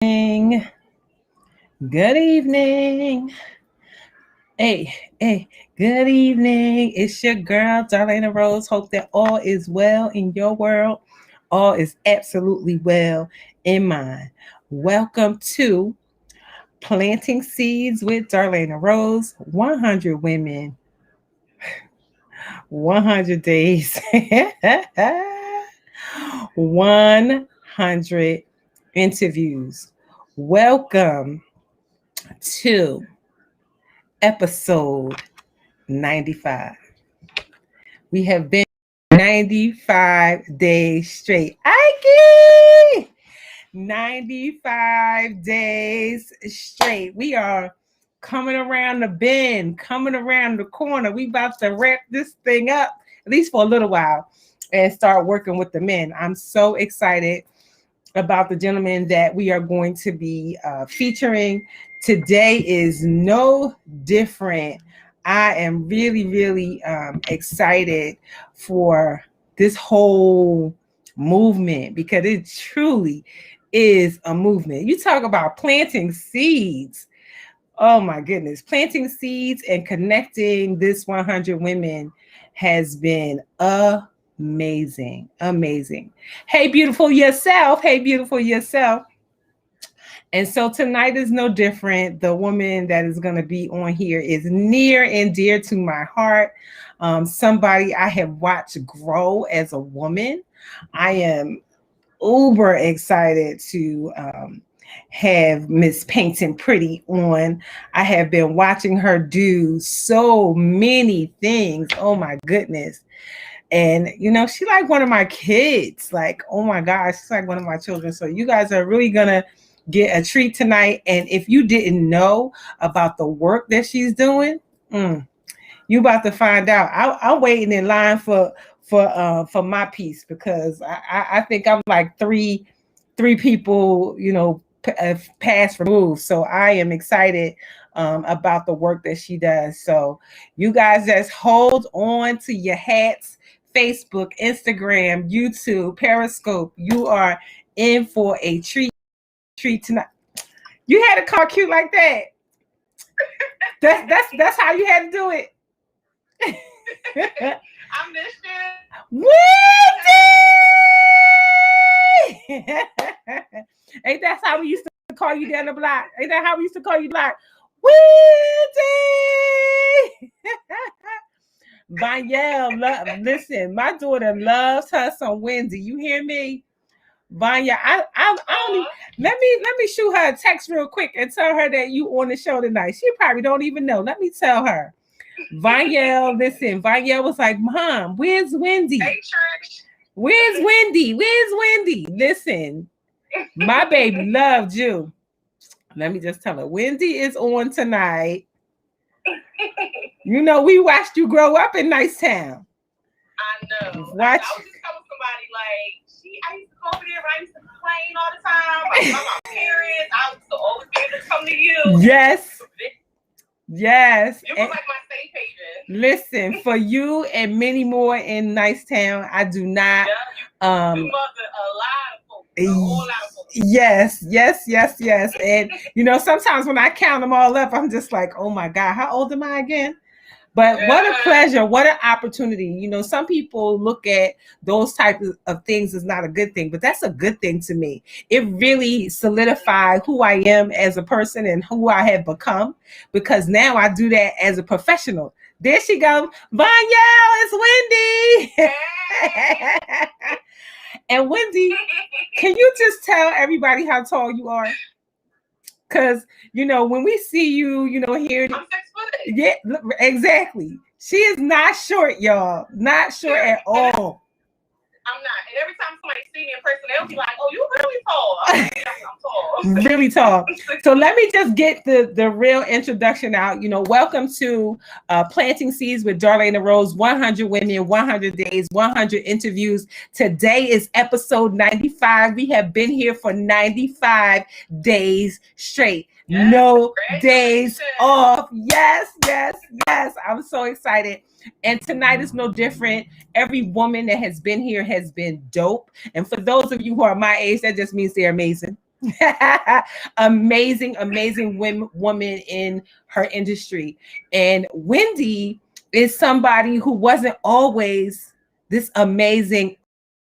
Good evening. Hey, good evening. It's your girl, Darlaina Rose. Hope that all is well in your world. All is absolutely well in mine. Welcome to Planting Seeds with Darlaina Rose. 100 women, 100 days, 100 interviews. Welcome to episode 95. We have been 95 days straight. Ike! 95 days straight. We are coming around the bend, coming around the corner. We about to wrap this thing up, at least for a little while, and start working with the men. I'm so excited about the gentleman that we are going to be featuring. Today is no different. I am really excited for this whole movement because it truly is a movement. You talk about planting seeds. Oh my goodness. Planting seeds and connecting this 100 women has been amazing. Hey, beautiful yourself. And so tonight is no different. The woman that is going to be on here is near and dear to my heart. Somebody I have watched grow as a woman. I am uber excited to have Miss Painting Pretty on. I have been watching her do so many things. Oh my goodness. And she like one of my kids. Like, oh my gosh, she's like one of my children. So you guys are really gonna get a treat tonight. And if you didn't know about the work that she's doing, you about to find out. I'm waiting in line for my piece because I think I'm like three people, past removed. So I am excited about the work that she does. So you guys just hold on to your hats. Facebook, Instagram, YouTube, Periscope. You are in for a treat tonight. You had a car cute like that. That's how you had to do it. I missed it. Wendy! Ain't that how we used to call you down the block? Ain't that how we used to call you block? Wendy! Vanya, listen, my daughter loves her some Wendy. You hear me? Vanya, I don't let me shoot her a text real quick and tell her that you on the show tonight. She probably don't even know. Let me tell her. Vanya, listen, Vanya was like, Mom, where's Wendy? Hey, church. Where's Wendy? Listen, my baby loved you. Let me just tell her, Wendy is on tonight. We watched you grow up in Nicetown. I know. I was just telling somebody, like, I used to go over there, I used to complain all the time about my parents. I used to always be able to come to you. Yes. You were like my safe haven. Listen, for you and many more in Nicetown, I do not. Yeah, you mothered a lot of folks. A whole lot of folks. Yes. And sometimes when I count them all up, I'm just like, oh my God, how old am I again? But what a pleasure, what an opportunity. Some people look at those types of things as not a good thing, but that's a good thing to me. It really solidified who I am as a person and who I have become, because now I do that as a professional. There she goes. Vanya, it's Wendy. And Wendy, can you just tell everybody how tall you are? Because, when we see you, here. I'm 6 foot. Yeah, exactly. She is not short, y'all. Not short at all. I'm not. And every time somebody see me in person, they'll be like, oh, you really tall. I'm like, yes, I'm tall. Really tall. So let me just get the real introduction out. Welcome to Planting Seeds with Darlaina Rose. 100 women, 100 days, 100 interviews. Today is episode 95. We have been here for 95 days straight. Yes, no days off. Yes. I'm so excited. And tonight is no different. Every woman that has been here has been dope. And for those of you who are my age, that just means they're amazing. Amazing woman in her industry. And Wendy is somebody who wasn't always this amazing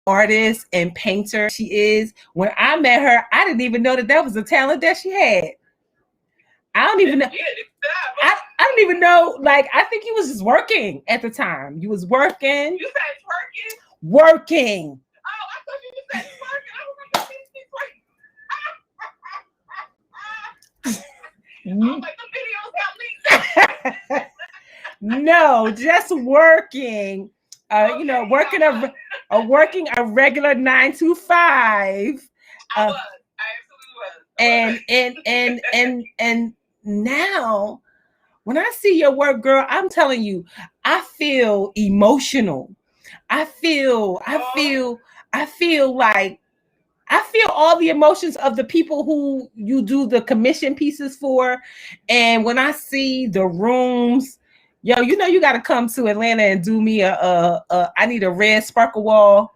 artist and painter she is. When I met her, I didn't even know that was a talent that she had. I don't even know. I don't even know. Like, I think you was just working at the time. You was working. You said working? Working. Oh, I thought you said working. I was like, the videos got leaked. No, just working. Okay, working a regular 9 to 5. I absolutely was. And now, when I see your work, girl, I'm telling you, I feel emotional. I feel like I feel all the emotions of the people who you do the commission pieces for. And when I see the rooms, yo, you got to come to Atlanta and do me I need a red sparkle wall.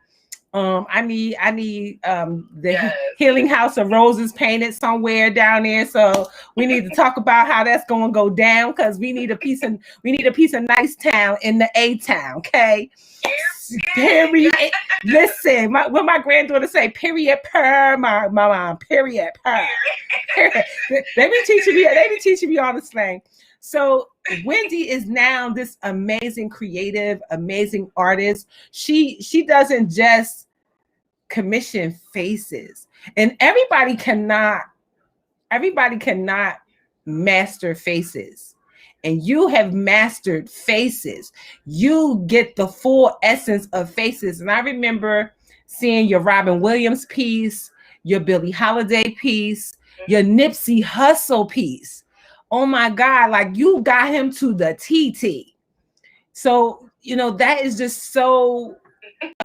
I need the Healing House of Roses painted somewhere down there. So we need to talk about how that's going to go down, because we need a piece of nice town in the A town. Okay. Period. Listen, what my granddaughter say? Period per my mom. Period per. They be teaching me all the slang. So Wendy is now this amazing creative, amazing artist. She doesn't just commission faces, and everybody cannot master faces. And you have mastered faces. You get the full essence of faces. And I remember seeing your Robin Williams piece, your Billie Holiday piece, your Nipsey Hussle piece. Oh my God, like you got him to the TT. So, that is just so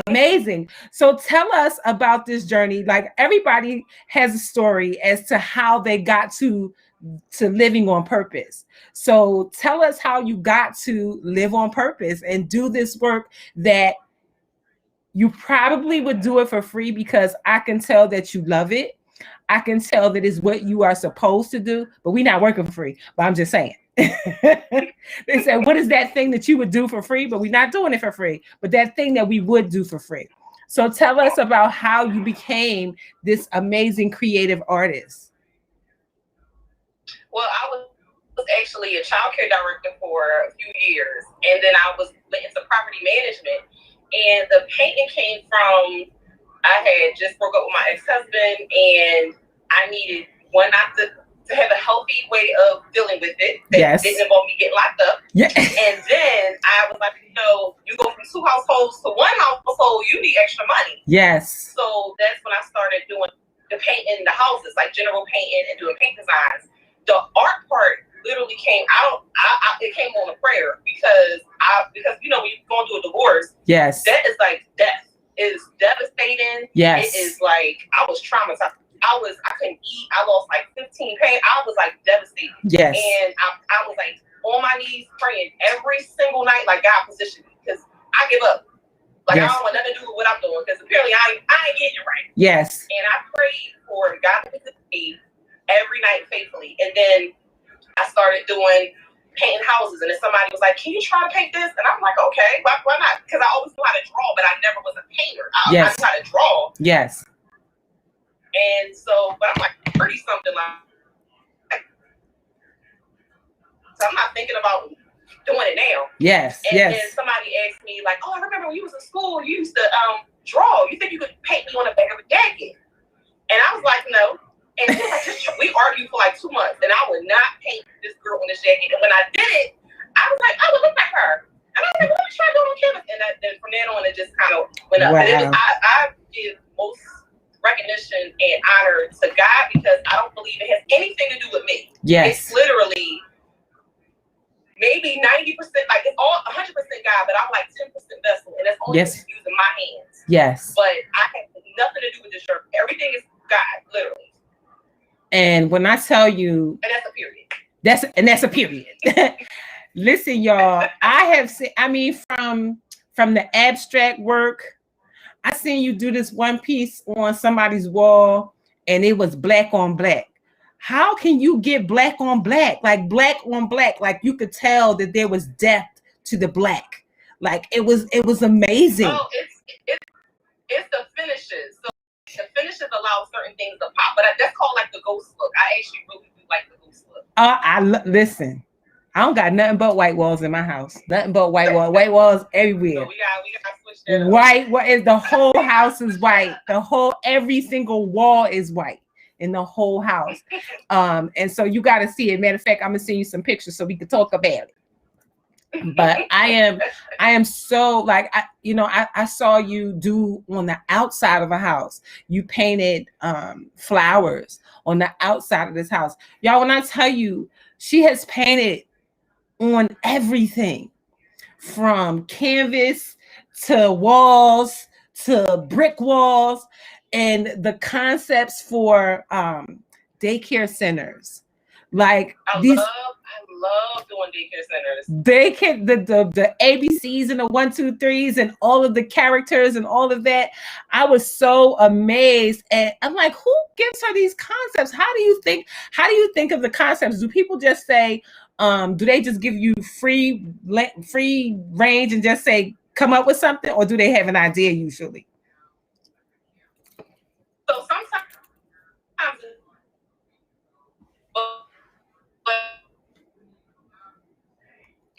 amazing. So tell us about this journey. Like, everybody has a story as to how they got to living on purpose. So tell us how you got to live on purpose and do this work that you probably would do it for free, because I can tell that you love it. I can tell that it's what you are supposed to do, but we're not working for free. But I'm just saying. They said, what is that thing that you would do for free? But we're not doing it for free. But that thing that we would do for free. So tell us about how you became this amazing creative artist. Well, I was actually a childcare director for a few years, and then I was into property management. And the painting came from, I had just broke up with my ex-husband, and I needed not to have a healthy way of dealing with it that didn't involve me getting locked up. Yeah. And then I was like, you go from 2 households to 1 household, you need extra money. Yes. So that's when I started doing the painting the houses, like general painting and doing paint designs. The art part literally came out. It came on a prayer because when you're going through a divorce, yes, that is like death. It is devastating. Yes. It is like I was traumatized. I couldn't eat. I lost like 15 pounds. I was like devastated. Yes. And I was like on my knees praying every single night, like, God positioned me, because I give up. Like, yes. I don't want nothing to do with what I'm doing, because apparently I ain't getting it right. Yes. And I prayed for God to visit me every night faithfully. And then I started doing painting houses, and then somebody was like, can you try to paint this? And I'm like, okay, why not? Because I always knew how to draw, but I never was a painter. I knew how to draw. Yes. And so, but I'm like 30 something, like, so I'm not thinking about doing it now. Yes. And then somebody asked me, like, oh, I remember when you was in school, you used to draw. You think you could paint me on the back of a jacket? And I was like, no. And he was like, we argued for like 2 months, and I would not paint this girl on this jacket. And when I did it, I was like, I would look like her. And I was like, well, let me try doing on canvas. And then from then on, it just kind of went up. Wow. And I give most recognition and honor to God, because I don't believe it has anything to do with me. Yes. It's literally maybe 90%, like, it's all 100% God, but I'm like 10% vessel, and it's only using my hands. Yes. But I have nothing to do with this shirt. Everything is God, literally. And when I tell you, and that's a period. That's a period. Listen, y'all, I have seen, from the abstract work, I seen you do this one piece on somebody's wall, and it was black on black. How can you get black on black? Like black on black, like you could tell that there was depth to the black. Like it was amazing. Oh, it's the finishes. So the finishes allow certain things to pop, but that's called like the ghost look. I actually really do like the ghost look. Listen. I don't got nothing but white walls in my house. Nothing but white walls everywhere. So we got to switch that up. White. What is the whole house is white. Every single wall is white in the whole house. And so you got to see it. Matter of fact, I'm gonna send you some pictures so we can talk about it. But I am so like I saw you do on the outside of a house. You painted flowers on the outside of this house. Y'all, when I tell you, she has painted on everything from canvas to walls to brick walls, and the concepts for daycare centers. Like I love doing daycare centers. Daycare, the ABCs and the 1, 2, 3s and all of the characters and all of that. I was so amazed, and I'm like, who gives her these concepts? How do you think of the concepts? Do people just say, do they just give you free range and just say come up with something, or do they have an idea usually? So sometimes,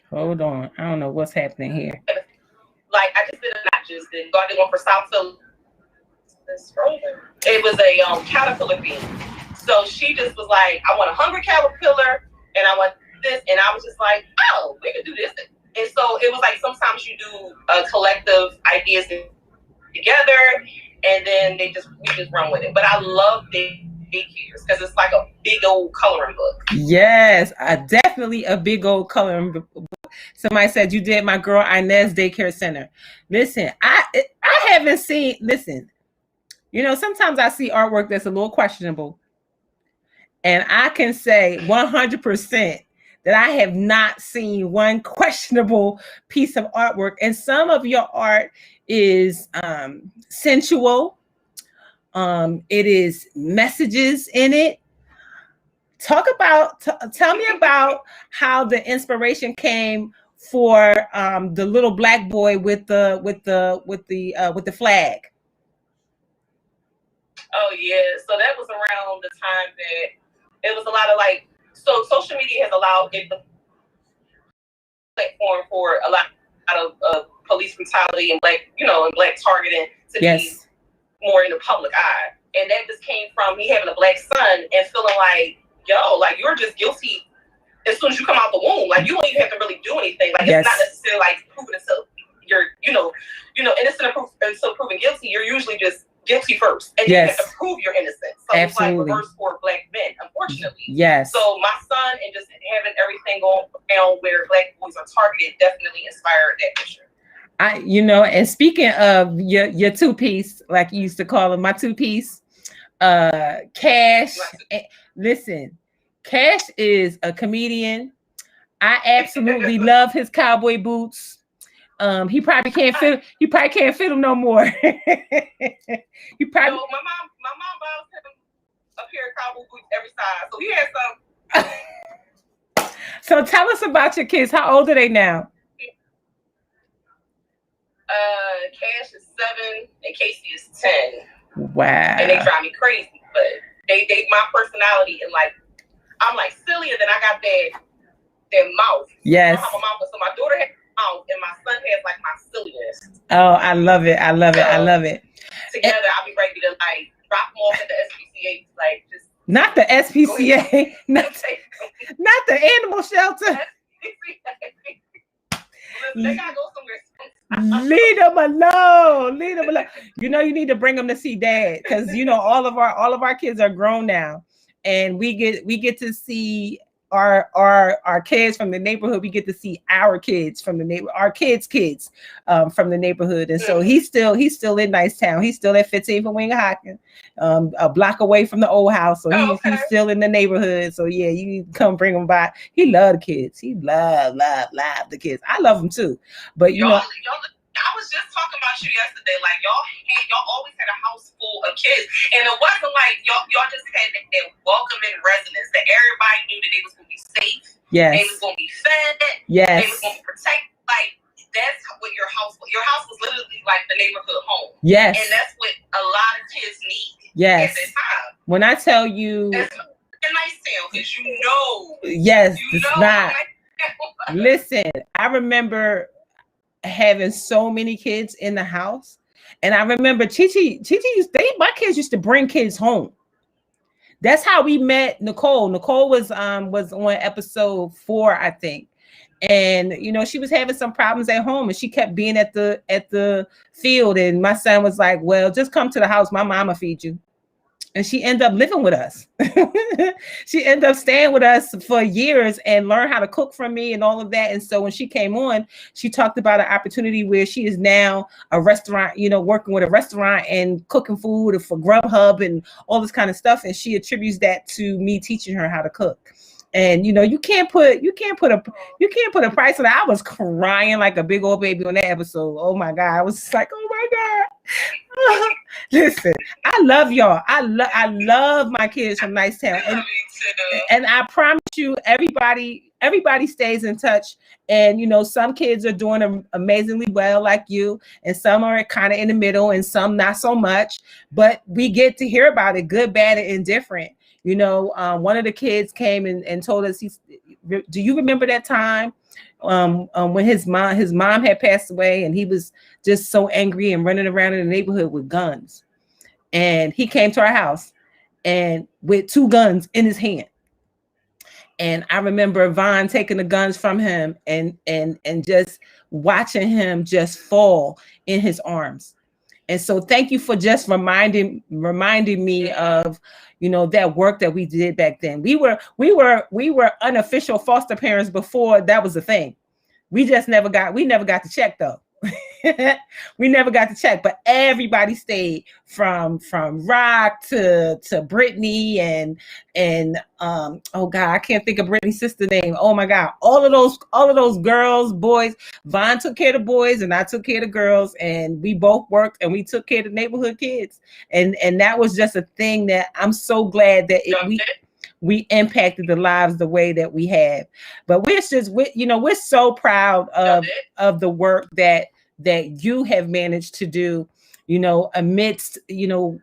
hold on, I don't know what's happening here. Like I just did garden one for South Philly. It was a caterpillar theme. So she just was like, I want a hungry caterpillar, and I want this, and I was just like, oh, we could do this. And so it was like sometimes you do collective ideas together, and then we just run with it. But I love daycares because it's like a big old coloring book. Yes, definitely a big old coloring book. Somebody said you did my girl Inez daycare center. Listen, I haven't seen. Listen, sometimes I see artwork that's a little questionable, and I can say 100% that I have not seen one questionable piece of artwork. And some of your art is sensual. It is messages in it. Tell me about how the inspiration came for the little black boy with the flag. Oh yeah, so that was around the time that it was a lot of like. So social media has allowed it the platform for a lot of police brutality and black targeting to be more in the public eye. And that just came from me having a black son and feeling like, yo, like you're just guilty as soon as you come out the womb. Like you don't even have to really do anything. Like it's not necessarily like proving itself. You're innocent until proven guilty. You're usually just guilty first, and you have to prove your innocence. So it's like reverse for black men, unfortunately. Yes. So my son and just having everything going down where black boys are targeted definitely inspired that picture. And speaking of your two-piece, like you used to call them, my two-piece, Cash. Listen, Cash is a comedian. I absolutely love his cowboy boots. He probably can't fit them no more. My mom buys him a pair of cowboy boots every size, so he has some. So tell us about your kids. How old are they now? Cash is 7 and Casey is 10. Wow. And they drive me crazy, but they my personality, and like I'm like silly, and then I got that mouth. Yes. I have a mouth, so my daughter has a mouth, and my son has like my silliness. Oh, I love it. I love it. Together, I'll be ready to like drop them off at the SPCA, like just. Not the SPCA, not the animal shelter. They gotta go somewhere. Leave them alone. You need to bring them to see Dad, because all of our kids are grown now, and we get to see our kids from the neighborhood. We get to see our kids from the neighborhood, our kids from the neighborhood. And so he's still in Nicetown. He's still at 15th and Winghawken, a block away from the old house. So he's still in the neighborhood. So yeah, you come bring him by. He love the kids. He love the kids. I love them too. But y'all I was just talking about you yesterday. Like y'all always had a house full of kids, and it wasn't like y'all just had that welcoming resonance that everybody knew that they was gonna be safe. Yes. They was gonna be fed. Yes. They was gonna be protected. Like that's what your house was. Your house was literally like the neighborhood home. Yes. And that's what a lot of kids need. Yes. At this time. When I tell you, it's a nice town because you know. Yes, it's not. Listen, I remember having so many kids in the house, and I remember Chichi my kids used to bring kids home. That's how we met Nicole. Nicole was on episode 4, I think. And you know, she was having some problems at home, and she kept being at the field. And my son was like, "Well, just come to the house. My mama feed you." And she ended up living with us. She ended up staying with us for years and learned how to cook from me and all of that. And so when she came on, she talked about an opportunity where she is now a restaurant, you know, working with a restaurant and cooking food for Grubhub and all this kind of stuff. And she attributes that to me teaching her how to cook. And you know, you can't put a price on it. I was crying like a big old baby on that episode. Oh my God. I was just like, oh my God. Listen, I love y'all. I love my kids from Nicetown. And I promise you, everybody stays in touch. And you know, some kids are doing amazingly well, like you, and some are kind of in the middle, and some not so much. But we get to hear about it, good, bad, and indifferent. You know, one of the kids came and told us, do you remember that time when his mom had passed away, and he was just so angry and running around in the neighborhood with guns? And he came to our house and with 2 guns in his hand. And I remember Vaughn taking the guns from him and just watching him just fall in his arms. And so thank you for just reminding me of, you know, that work that we did back then. We were unofficial foster parents before that was a thing. We never got to check though. We never got to check, but everybody stayed from Rock to Brittany and oh God, I can't think of Brittany's sister name. Oh my God, all of those girls, boys. Vaughn took care of the boys and I took care of the girls, and we both worked and we took care of the neighborhood kids, and that was just a thing that I'm so glad that we impacted the lives the way that we have. But we're so proud of the work that you have managed to do, you know, amidst, you know,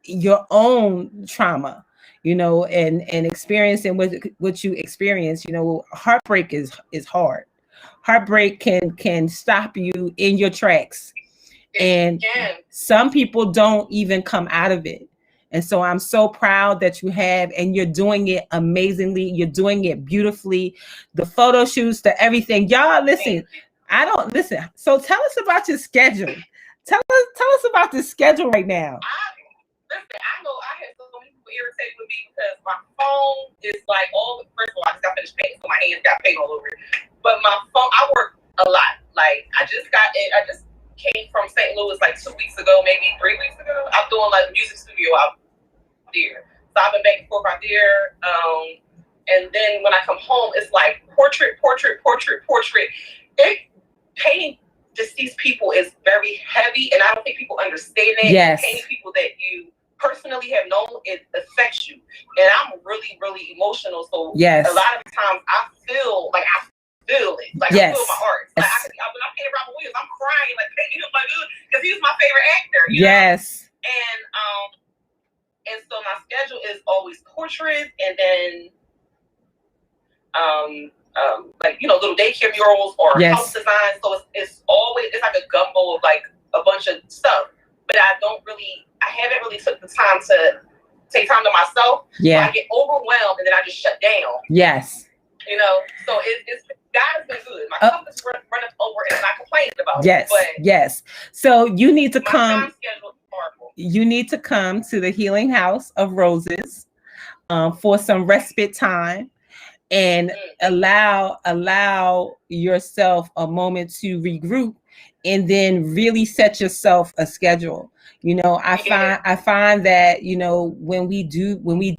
your own trauma, you know, and experiencing what you experience. You know, heartbreak is hard. Heartbreak can stop you in your tracks, and some people don't even come out of it. And so I'm so proud that you have, and you're doing it amazingly. You're doing it beautifully. The photo shoots, the everything. Y'all listen. I don't listen. So tell us about your schedule. Tell us about the schedule right now. I know I had so many people irritated with me because my phone is like first of all, I just got finished painting, so my hands got paint all over it. But my phone, I work a lot. Like I just came from St. Louis like 2 weeks ago, maybe 3 weeks ago. I'm doing like a music studio out there. So I've been back and forth out there. And then when I come home, it's like portrait. Painting deceased people is very heavy, and I don't think people understand that. Yes. Painting people that you personally have known, it affects you. And I'm really, really emotional. So yes. A lot of times I feel it. Like yes. I feel my heart. Like when I painted Robin Williams, I'm crying like because he was my favorite actor. You yes. know? And so my schedule is always portraits, and then like, you know, little daycare murals or yes. house designs. So it's like a gumbo of like a bunch of stuff. But I haven't really took the time to take time to myself. Yeah. So I get overwhelmed and then I just shut down. Yes. You know, so God has been good. My cup is running over and I'm not complaining about yes. it. But yes. So you need to come. Time schedule is horrible. You need to come to the Healing House of Roses for some respite time. And allow yourself a moment to regroup and then really set yourself a schedule. You know, I find that, you know, when we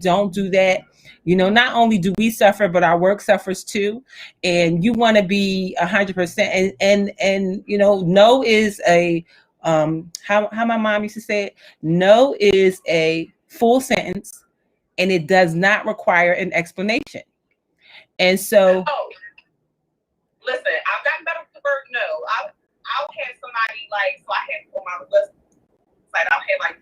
don't do that, you know, not only do we suffer, but our work suffers too. And you want to be 100%. And you know, no is a how my mom used to say it. No is a full sentence, and it does not require an explanation. And so, listen, I've gotten better with the word no. I'll have somebody like, so I have on my website, I'll have like,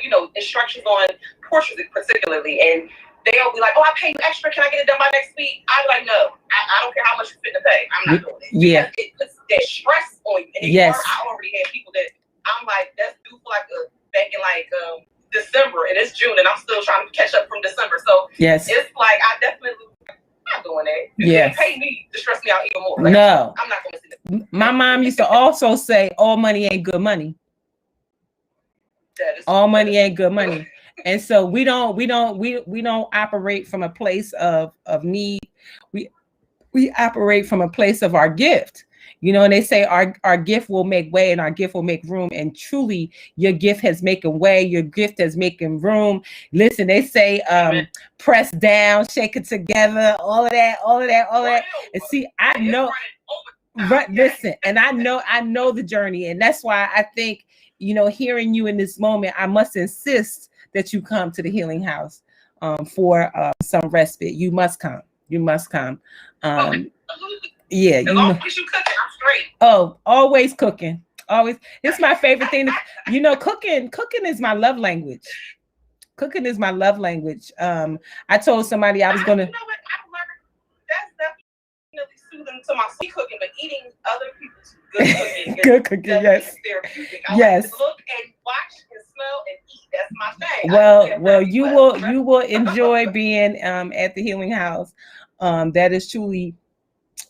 you know, instructions on portraits particularly, and they'll be like, oh, I pay you extra. Can I get it done by next week? I'll be like, no, I don't care how much you're fit to pay. I'm not doing it. Yeah. Because it puts that stress on you. And yes. I already have people that I'm like, that's due for like back in like December, and it's June, and I'm still trying to catch up from December. So yes, it's like I definitely not doing that. You yes. can't pay me to stress me out even more. Like, no, I'm not going to see that. My mom used to also say, all money ain't good money. All money ain't good money. And so we don't operate from a place of need. We operate from a place of our gift. You know, and they say our gift will make way and our gift will make room. And truly, your gift has making way. Your gift has making room. Listen, they say press down, shake it together, all of that. And see, I know, right, listen, and I know the journey. And that's why I think, you know, hearing you in this moment, I must insist that you come to the Healing House for some respite. You must come. You must come. Yeah, as long as you cooking, I'm straight. Oh, always cooking. Always. It's my favorite thing. You know, cooking is my love language. Cooking is my love language. I told somebody I was gonna. You know what? I've learned that's definitely soothing to my sweet cooking, but eating other people's good cooking. Good cooking, yes. Therapeutic. Yes. Like to look and watch and smell and eat. That's my thing. Well, you will enjoy being at the Healing House. That is truly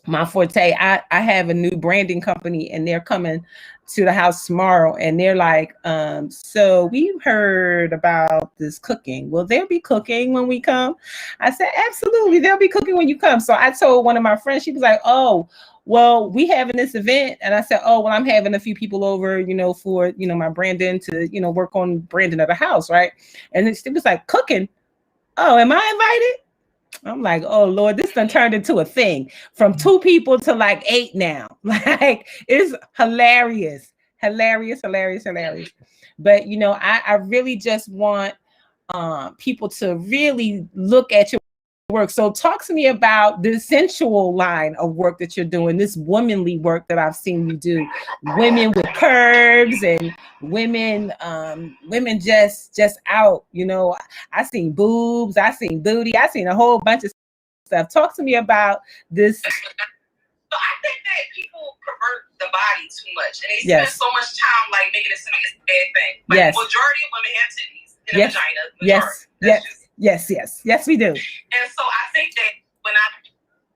my forte. I have a new branding company, and they're coming to the house tomorrow, and they're like, so we've heard about this cooking. Will there be cooking when we come? I said, absolutely, there'll be cooking when you come. So I told one of my friends, she was like, oh, well, we having this event. And I said, oh, well, I'm having a few people over, you know, for, you know, my branding to, you know, work on branding of the house, right? And it was like, cooking. Oh, am I invited? I'm like, oh Lord, this done turned into a thing from 2 people to like 8 now. Like, it's hilarious. But you know, I really just want people to really look at your work. So talk to me about the sensual line of work that you're doing, this womanly work that I've seen you do. Women with curves and women just out, you know. I seen boobs, I seen booty, I seen a whole bunch of stuff. Talk to me about this. So I think that people pervert the body too much, and they spend so much time like making it seem like it's a bad thing. Like majority of women have titties and a vagina. Yes, we do. And so I think that when I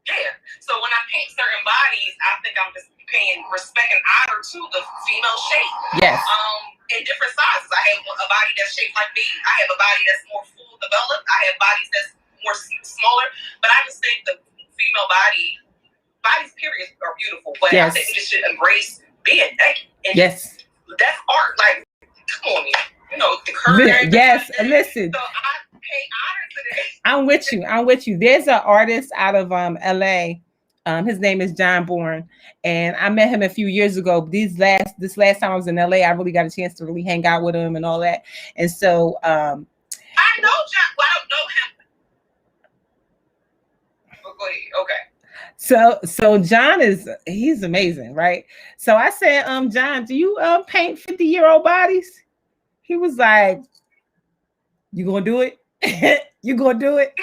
paint certain bodies, I think I'm just paying respect and honor to the female shape. Yes. In different sizes. I have a body that's shaped like me. I have a body that's more full developed. I have bodies that's more smaller. But I just think the female bodies period are beautiful. But I think we just should embrace being naked. And that's art. Like, come on, you know, the curve. Yes, listen. So I pay honor to that. I'm with you. There's an artist out of LA. His name is John Bourne, and I met him a few years ago. This last time I was in LA, I really got a chance to really hang out with him and all that. And so I know John. Well, I don't know him. Oh, go ahead. Okay. So John he's amazing, right? So I said, John, do you paint 50-year-old bodies? He was like, you gonna do it? You gonna do it?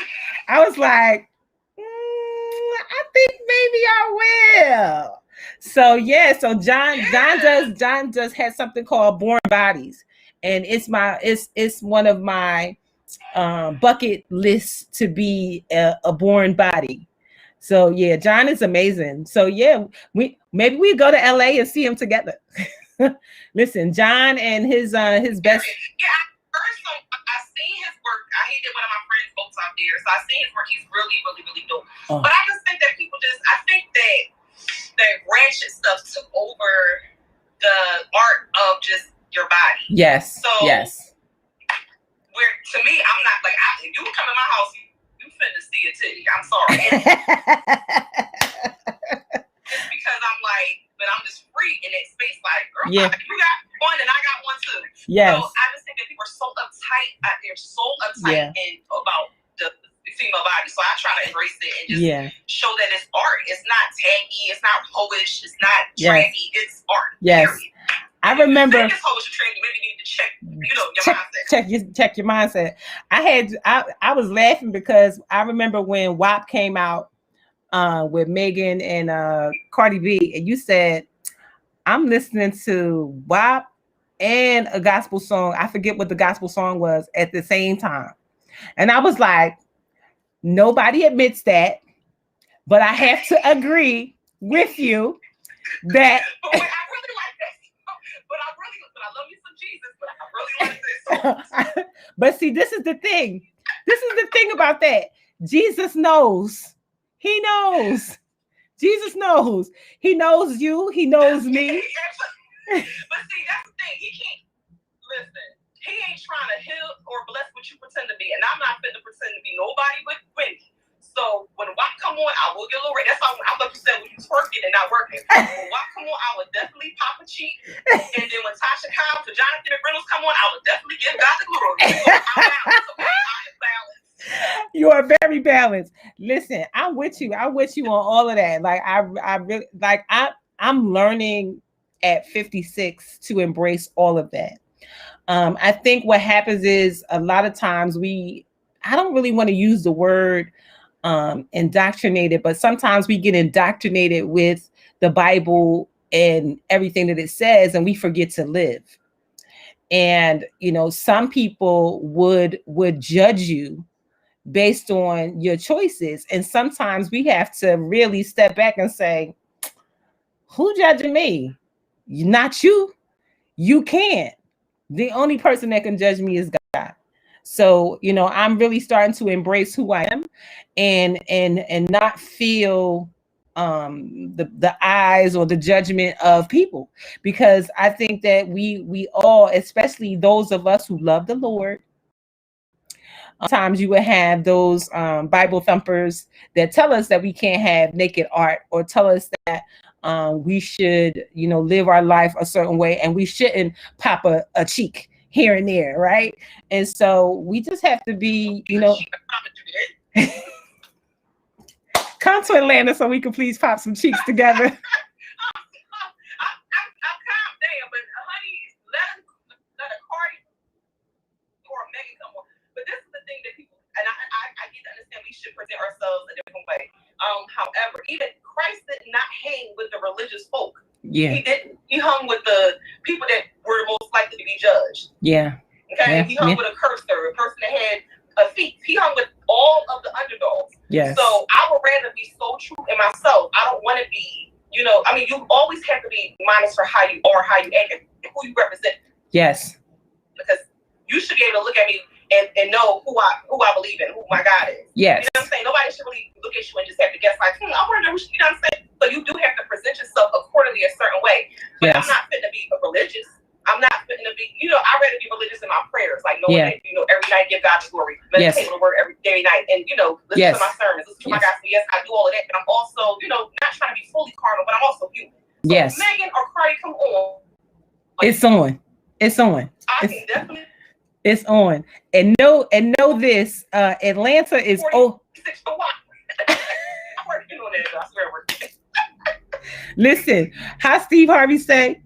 I was like, I think maybe I will. So John does have something called Born Bodies, and it's one of my bucket lists to be a born body. So yeah, John is amazing. So yeah, we go to LA and see him together. Listen, John and his best. Yeah, I seen his work. I hated one of my friends' folks out there, so I seen his work. He's really, really, really dope. But I just think that people I think that that ratchet stuff took over the art of just your body. Yes. So yes. Where to me, I'm not like if you come in my house, you finna see a titty. I'm sorry. It's because I'm like, but I'm just free in that space. Like, girl, you got one and I got one too. Yes. So I just think that people are so uptight. They're so uptight about the female body. So I try to embrace it and just show that it's art. It's not tacky. It's not hoish. It's not trendy. It's art. Yes. Period. I remember. Maybe you need to check, your mindset. Check your mindset. I was laughing because I remember when WAP came out with Megan and Cardi B, and you said, I'm listening to WAP and a gospel song. I forget what the gospel song was at the same time. And I was like, nobody admits that, but I have to agree with you that. But wait, I really like that. But I love you some Jesus, but I really like this. But see, this is the thing. This is the thing about that. Jesus knows. He knows. Jesus knows. He knows you. He knows me. But see, that's the thing. He can't listen. He ain't trying to heal or bless what you pretend to be, and I'm not fit to pretend to be nobody but Wendy. So when WAP come on, I will get a little red. That's how I thought you said when you twerking and not working. When WAP come on, I would definitely pop a cheek. And then when Tasha Cobbs or Jonathan McReynolds come on, I would definitely give God the glory. You are very balanced. Listen, I'm with you. I'm with you on all of that. Like I really like I'm learning at 56 to embrace all of that. I think what happens is a lot of times I don't really want to use the word indoctrinated, but sometimes we get indoctrinated with the Bible and everything that it says, and we forget to live. And some people would judge you based on your choices, and sometimes we have to really step back and say, who judging me? Not you. You can't. The only person that can judge me is God. So, I'm really starting to embrace who I am and not feel the eyes or the judgment of people, because I think that we all, especially those of us who love the Lord, sometimes you would have those Bible thumpers that tell us that we can't have naked art, or tell us that we should, live our life a certain way, and we shouldn't pop a cheek here and there, right? And so we just have to be, come to Atlanta so we can please pop some cheeks together. I'm calm down, but honey, let a Cardi or a Megan come on. But this is the thing that people, and I get to understand, we should present ourselves a different way. However, even Christ did not hang with the religious folk. Yeah. He didn't. He hung with the people that were most likely to be judged. Yeah. Okay. Yeah. He hung with a cursor, a person that had a thief. He hung with all of the underdogs. Yes. So I would rather be so true in myself. I don't want to be, you always have to be mindful for how you are, how you act, and who you represent. Yes. Because you should be able to look at me and know who I believe in, who my God is. Yes. You know what I'm saying? Nobody should really look at you and just have to guess like, I wonder who, you know what I'm saying? So you do have to present yourself accordingly a certain way. But I'm not fit to be religious. I'm not fit to be, I'd rather be religious in my prayers. Like knowing that, every night give God the glory. Meditate on the word every day night. And, listen to my sermons, listen to my gospel. Yes, I do all of that. But I'm also, not trying to be fully carnal, but I'm also human. So yes. Megan or Cardi come on. Like, it's on. I can definitely. It's on. And know this, Atlanta is I'm working on that. I swear I'm working. Listen, how Steve Harvey say,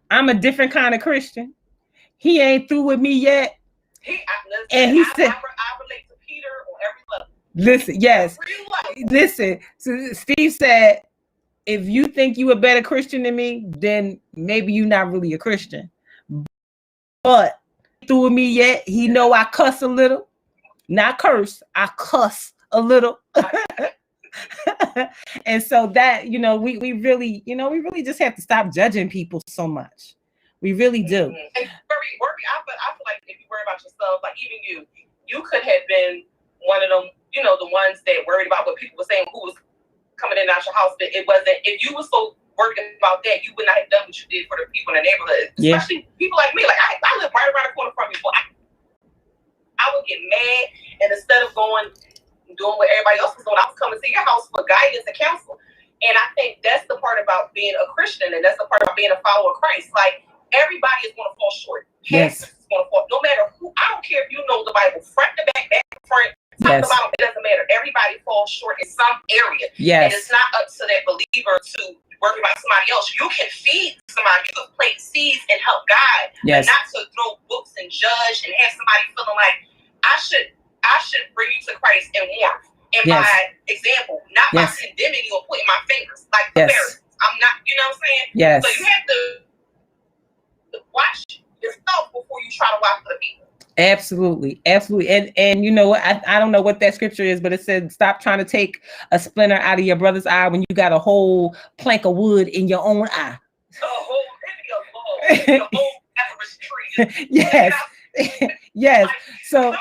I'm a different kind of Christian. He ain't through with me yet. He said, I relate to Peter on every level. Listen, yes. Listen, so Steve said, if you think you a better Christian than me, then maybe you're not really a Christian. But through with me yet, he know I cuss a little. Not curse, I cuss a little. And so that, we really just have to stop judging people so much. We really do. Mm-hmm. And I feel like if you worry about yourself, like even you could have been one of them, the ones that worried about what people were saying, who was coming in and out your house, but it wasn't. If you were so worried about that, you would not have done what you did for the people in the neighborhood, especially people like me. Like I live right around the corner from you, but I would get mad, and instead of doing what everybody else was doing, I was coming to your house for guidance and counsel. And I think that's the part about being a Christian, and that's the part about being a follower of Christ. Like, everybody is going to fall short. Pastors is going to fall. No matter who, I don't care if you know the Bible front to back, back to front, top to bottom, it doesn't matter. Everybody falls short in some area. And it's not up to that believer to worry about somebody else. You can feed somebody, you can plant seeds and help God, but not to throw books and judge and have somebody feeling like I should bring you to Christ and warmth. And by example, not by condemning you or pointing my fingers like the Pharisees. I'm not, you know what I'm saying? So you have to watch yourself before you try to watch other people. Absolutely. And you know what? I don't know what that scripture is, but it said, stop trying to take a splinter out of your brother's eye when you got a whole plank of wood in your own eye. A whole the whole Everest tree. Yes. So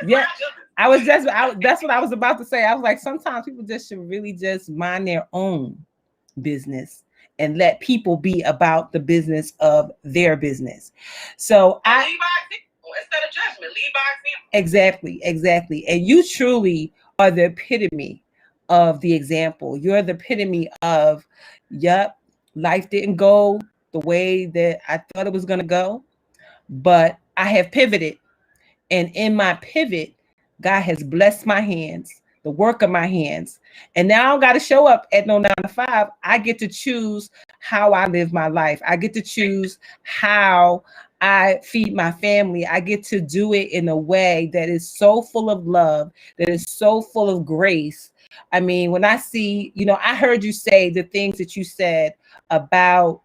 that's what I was about to say. I was like, sometimes people just should really just mind their own business and let people be about the business of their business. So lead by example instead of judgment. Lead by example. Exactly. And you truly are the epitome of the example. You're the epitome of, life didn't go the way that I thought it was going to go, but I have pivoted. And in my pivot, God has blessed my hands, the work of my hands. And now I don't got to show up at no 9 to 5. I get to choose how I live my life. I get to choose how I feed my family. I get to do it in a way that is so full of love, that is so full of grace. I mean, when I see, I heard you say the things that you said about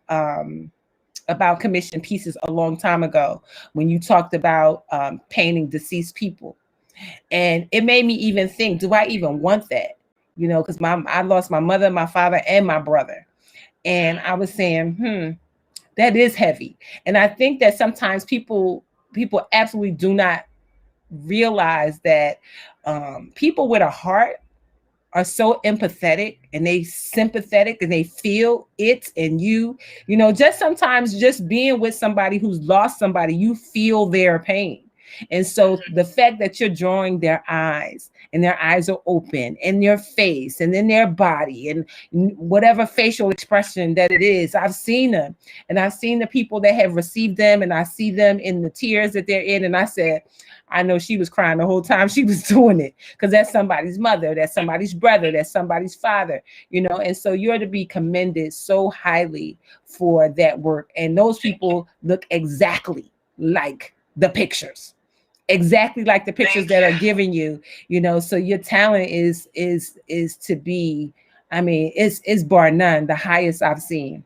commission pieces a long time ago when you talked about painting deceased people. And it made me even think, do I even want that? Because I lost my mother, my father, and my brother. And I was saying, that is heavy. And I think that sometimes people absolutely do not realize that people with a heart are so empathetic and they sympathetic and they feel it and just sometimes just being with somebody who's lost somebody, you feel their pain. And so the fact that you're drawing their eyes and their eyes are open and their face and then their body and whatever facial expression that it is, I've seen them and I've seen the people that have received them and I see them in the tears that they're in. And I said, I know she was crying the whole time she was doing it because that's somebody's mother, that's somebody's brother, that's somebody's father, and so you're to be commended so highly for that work. And those people look exactly like the pictures. Exactly like the pictures that are giving you, so your talent is to be, it's bar none, the highest I've seen.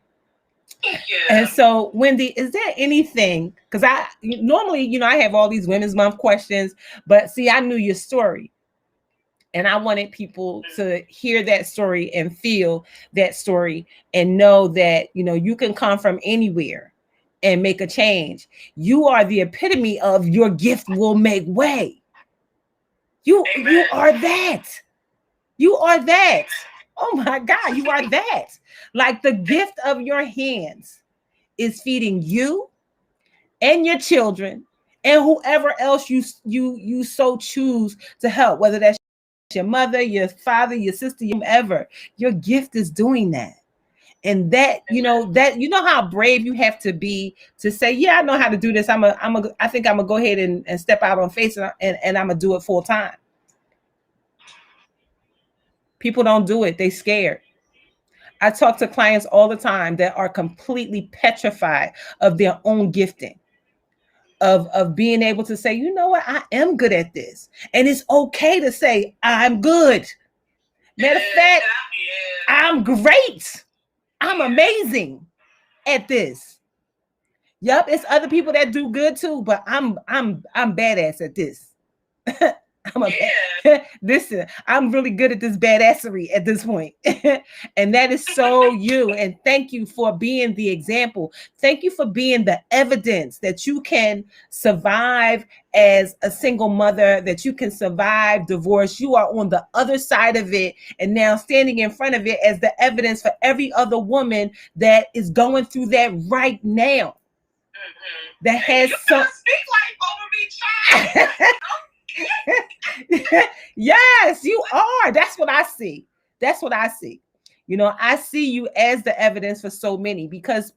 And so, Wendy, is there anything, because I normally, I have all these Women's Month questions, but see, I knew your story and I wanted people to hear that story and feel that story and know that, you can come from anywhere and make a change. You are the epitome of your gift will make way. You are that. You are that. Oh my God, you are that. Like the gift of your hands is feeding you and your children and whoever else you so choose to help, whether that's your mother, your father, your sister, whomever. Your gift is doing that. And that, how brave you have to be to say, yeah, I know how to do this. I think I'm gonna go ahead and step out on faith and I'm gonna do it full time. People don't do it. They scared. I talk to clients all the time that are completely petrified of their own gifting, of being able to say, you know what, I am good at this. And it's okay to say, I'm good. Matter of fact, I'm great. I'm amazing at this. Yep, it's other people that do good too, but I'm badass at this. I'm a listen, I'm really good at this badassery at this point. And that is so you. And thank you for being the example. Thank you for being the evidence that you can survive as a single mother, that you can survive divorce. You are on the other side of it and now standing in front of it as the evidence for every other woman that is going through that right now. That has some speak like over me, child. Yes, you are. That's what I see. That's what I see. You know, I see you as the evidence for so many because,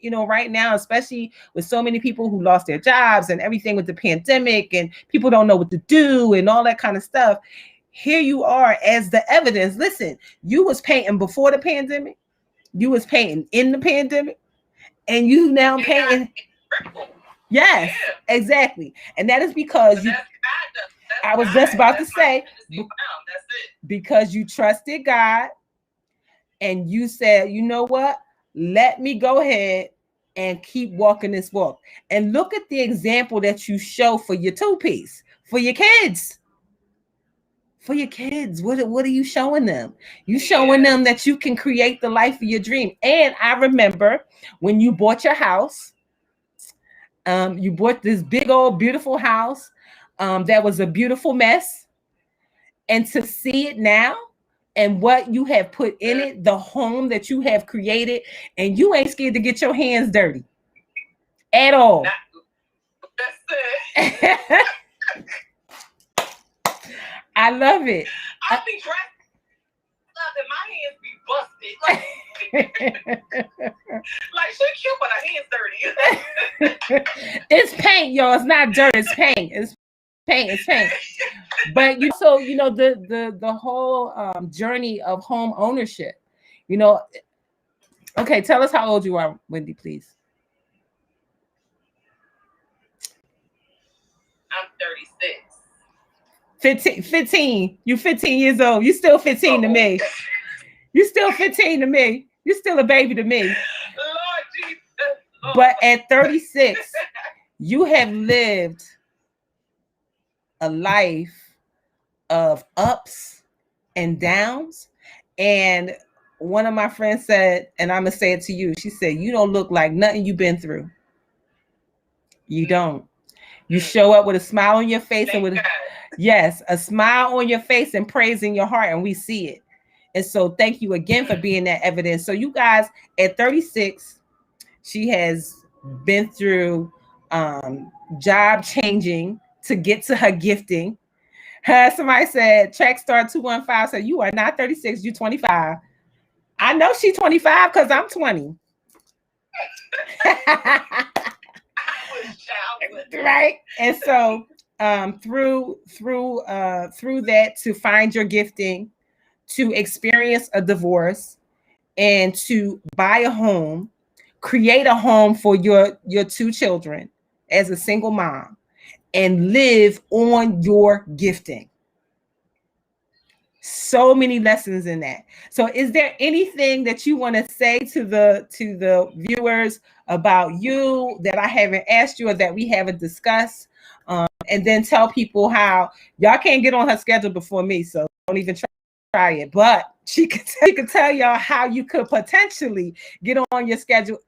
you know, right now, especially with so many people who lost their jobs and everything with the pandemic and people don't know what to do and all that kind of stuff. Here you are as the evidence. Listen, you was painting before the pandemic. You was painting in the pandemic. And you now painting. Yes, exactly. And that is because you. I was just about to say, because you trusted God and you said, you know what? Let me go ahead and keep walking this walk. And look at the example that you show for your two-piece, for your kids. For your kids, what are you showing them? You showing them that you can create the life of your dream. And I remember when you bought your house, you bought this big old beautiful house that was a beautiful mess. And to see it now and what you have put in it, the home that you have created, and you ain't scared to get your hands dirty at all. I love it. I'll be dressed up and my hands be busted. Like she cute, but her hands dirty. It's paint, y'all. It's not dirt. It's paint. It's paint. It's paint. But you, so you know the whole journey of home ownership. You know, okay. Tell us how old you are, Wendy, please. I'm 36. 15. You 15 years old. You still 15 to me. You still 15 to me. You still a baby to me. Lord Jesus. Lord. But at 36, you have lived a life of ups and downs. And one of my friends said, and I'm gonna say it to you, she said, you don't look like nothing you've been through. You don't. You show up with a smile on your face and with yes, a smile on your face and praise in your heart, and we see it. And so thank you again for being that evidence. So you guys, at 36, she has been through job changing to get to her gifting. Somebody said, track star 215 said, you are not 36, you're 25. I know she's 25 because I'm 20. Right. And so through that, to find your gifting, to experience a divorce, and to buy a home, create a home for your two children as a single mom, and live on your gifting. So many lessons in that. So is there anything that you want to say to the viewers about you that I haven't asked you or that we haven't discussed? And then tell people how y'all can't get on her schedule before me, so don't even try it. But she could tell y'all how you could potentially get on her schedule.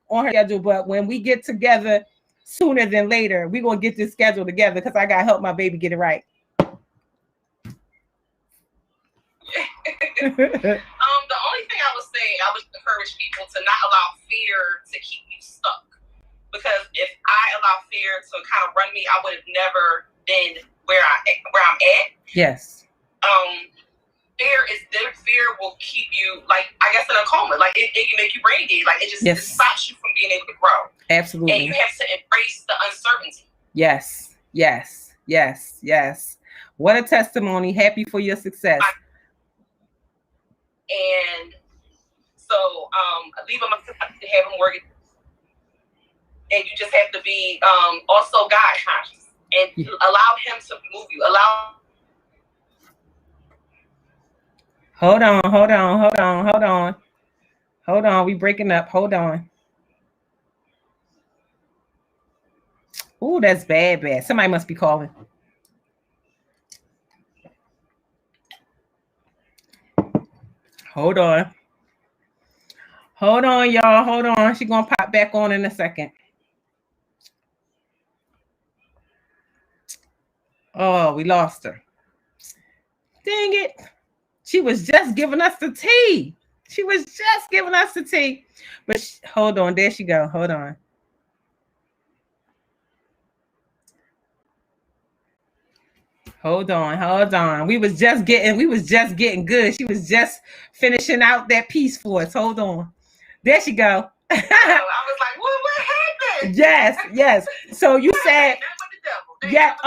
But when we get together sooner than later, we're gonna get this schedule together because I gotta help my baby get it right. The only thing I would say, I would encourage people to not allow fear to keep you stuck. Because if I allow fear to kind of run me, I would have never been where I'm at. Yes. Fear will keep you, like, I guess, in a coma. Like it can make you brain dead. Like it just it stops you from being able to grow. Absolutely. And you have to embrace the uncertainty. Yes. Yes. Yes. Yes. What a testimony. Happy for your success. And so leave them up to have a mortgage. And you just have to be also God conscious and allow him to move you. Hold on. We breaking up. Hold on. Oh, that's bad. Somebody must be calling. Hold on. Hold on, y'all. Hold on. She's gonna pop back on in a second. Oh, we lost her. Dang it. She was just giving us the tea. She was just giving us the tea. But hold on. There she go. Hold on. Hold on, hold on. We was just getting good. She was just finishing out that piece for us. Hold on. There she go. I was like, what happened? Yes. So you said, yep,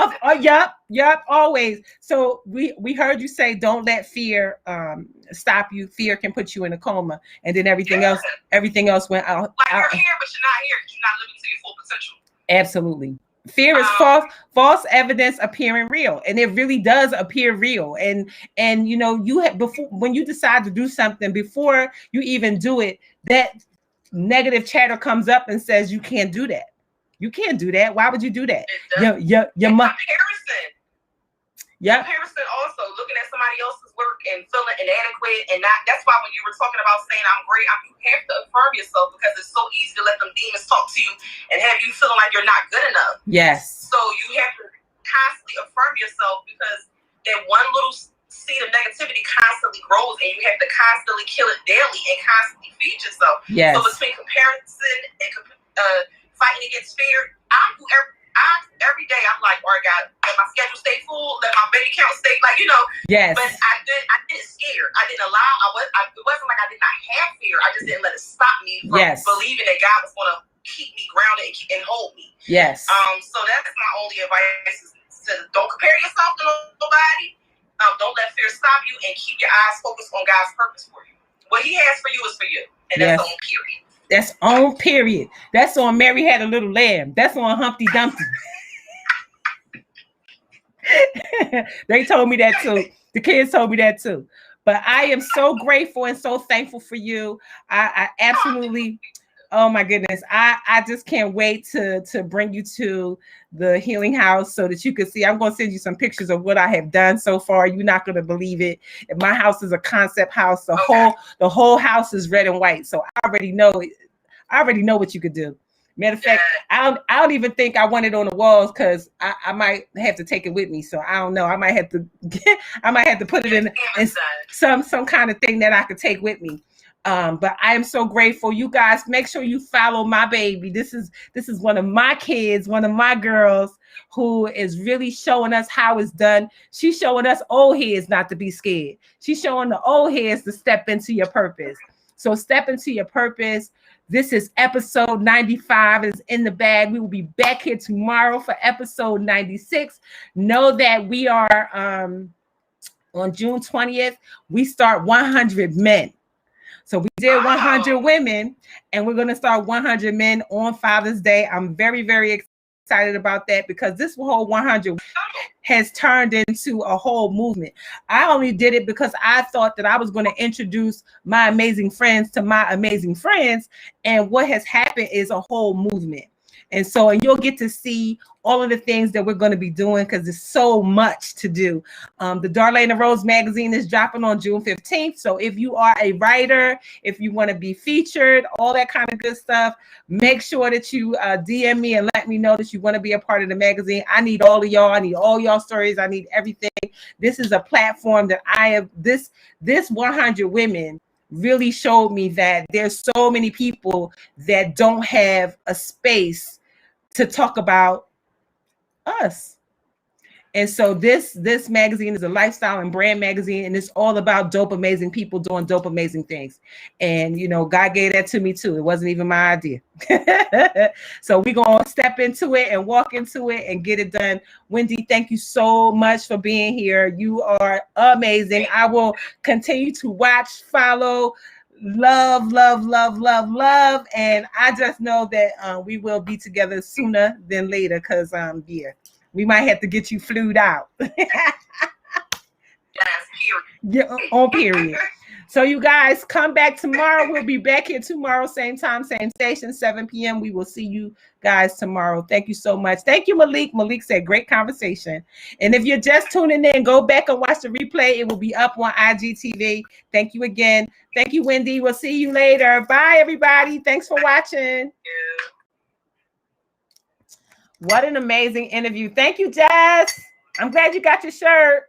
always. So we heard you say, don't let fear stop you. Fear can put you in a coma, and then everything else went out. Like you're here, but you're not here because you're not living to your full potential. Absolutely. Fear is false evidence appearing real, and it really does appear real. And you know, you have, before, when you decide to do something, before you even do it, that negative chatter comes up and says you can't do that. You can't do that. Why would you do that? Your comparison. Yeah. Comparison also, looking at somebody else's work and feeling inadequate, and that's why when you were talking about saying I'm great, you have to affirm yourself, because it's so easy to let them demons talk to you and have you feeling like you're not good enough. Yes. So you have to constantly affirm yourself, because that one little seed of negativity constantly grows, and you have to constantly kill it daily and constantly feed yourself. Yes. So between comparison and fighting against fear, every day I'm like, all right, God, let my schedule stay full, let my bank account stay, like, you know. Yes. But I didn't scare. I didn't allow. It wasn't like I did not have fear. I just didn't let it stop me from believing that God was going to keep me grounded and hold me. Yes. So that's my only advice: is to don't compare yourself to nobody. Don't let fear stop you, and keep your eyes focused on God's purpose for you. What He has for you is for you, and that's on period. That's on period. That's on Mary Had a Little Lamb. That's on Humpty Dumpty. They told me that too. The kids told me that too. But I am so grateful and so thankful for you. I absolutely, oh my goodness. I just can't wait to bring you to the healing house so that you can see. I'm going to send you some pictures of what I have done so far. You're not going to believe it. My house is a concept house. The whole house is red and white. So I already know what you could do. Matter of fact, I don't even think I want it on the walls, because I might have to take it with me. So I don't know. I might have to put it in some kind of thing that I could take with me. But I am so grateful. You guys, make sure you follow my baby. This is one of my kids, one of my girls, who is really showing us how it's done. She's showing us old heads not to be scared. She's showing the old heads to step into your purpose. So step into your purpose. This is episode 95 is in the bag. We will be back here tomorrow for episode 96. Know that we are on June 20th. We start 100 men. So we did 100 women, and we're going to start 100 men on Father's Day. I'm very, very excited about that, because this whole 100 has turned into a whole movement. I only did it because I thought that I was going to introduce my amazing friends to my amazing friends. And what has happened is a whole movement. And you'll get to see all of the things that we're going to be doing, because there's so much to do. The Darlaina Rose magazine is dropping on June 15th. So if you are a writer, if you want to be featured, all that kind of good stuff, make sure that you DM me and let me know that you want to be a part of the magazine. I need all of y'all. I need all y'all stories. I need everything. This is a platform that I have. This 100 women really showed me that there's so many people that don't have a space to talk about us. And so this magazine is a lifestyle and brand magazine, and it's all about dope, amazing people doing dope, amazing things. And, you know, God gave that to me too. It wasn't even my idea. So we're going to step into it and walk into it and get it done. Wendy, thank you so much for being here. You are amazing. I will continue to watch, follow, love. And I just know that we will be together sooner than later, because, we might have to get you flued out. Yes, period. Yeah, on period. So you guys come back tomorrow. We'll be back here tomorrow, same time, same station, 7 p.m. We will see you guys tomorrow. Thank you so much. Thank you, Malik. Malik said great conversation. And if you're just tuning in, go back and watch the replay. It will be up on IGTV. Thank you again. Thank you, Wendy. We'll see you later. Bye, everybody. Thanks for watching. What an amazing interview. Thank you, Jess. I'm glad you got your shirt.